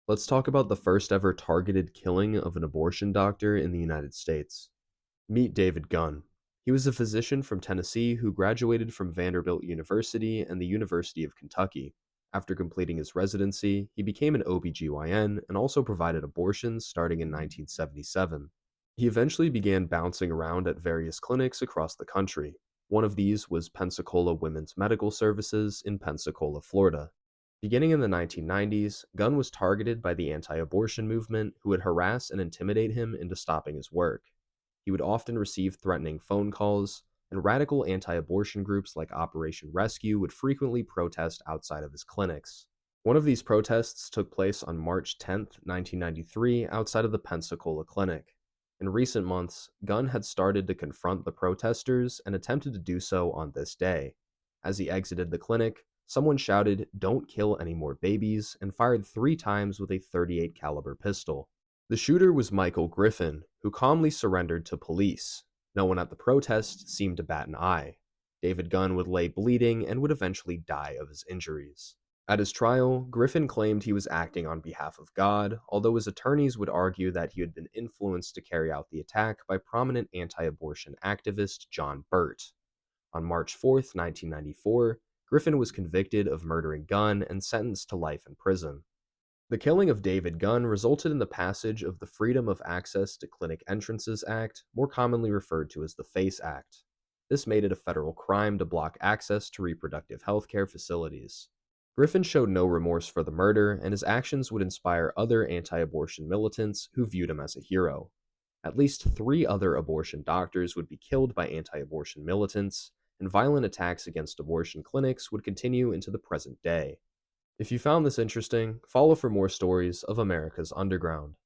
Let's talk about the first ever targeted killing of an abortion doctor in the United States. Meet David Gunn. He was a physician from Tennessee who graduated from Vanderbilt University and the University of Kentucky. After completing his residency, he became an OBGYN and also provided abortions starting in 1977. He eventually began bouncing around at various clinics across the country. One of these was Pensacola Women's Medical Services in Pensacola, Florida. Beginning in the 1990s, Gunn was targeted by the anti abortion movement who would harass and intimidate him into stopping his work. He would often receive threatening phone calls, and radical anti abortion groups like Operation Rescue would frequently protest outside of his clinics. One of these protests took place on March 10, 1993, outside of the Pensacola Clinic. In recent months, Gunn had started to confront the protesters and attempted to do so on this day. As he exited the clinic, someone shouted, "Don't kill any more babies," and fired 3 times with a .38 caliber pistol. The shooter was Michael Griffin, who calmly surrendered to police. No one at the protest seemed to bat an eye. David Gunn would lay bleeding and would eventually die of his injuries. At his trial, Griffin claimed he was acting on behalf of God, although his attorneys would argue that he had been influenced to carry out the attack by prominent anti-abortion activist John Burt. On March 4, 1994, Griffin was convicted of murdering Gunn and sentenced to life in prison. The killing of David Gunn resulted in the passage of the Freedom of Access to Clinic Entrances Act, more commonly referred to as the FACE Act. This made it a federal crime to block access to reproductive health care facilities. Griffin showed no remorse for the murder, and his actions would inspire other anti-abortion militants who viewed him as a hero. At least 3 other abortion doctors would be killed by anti-abortion militants, and violent attacks against abortion clinics would continue into the present day. If you found this interesting, follow for more stories of America's underground.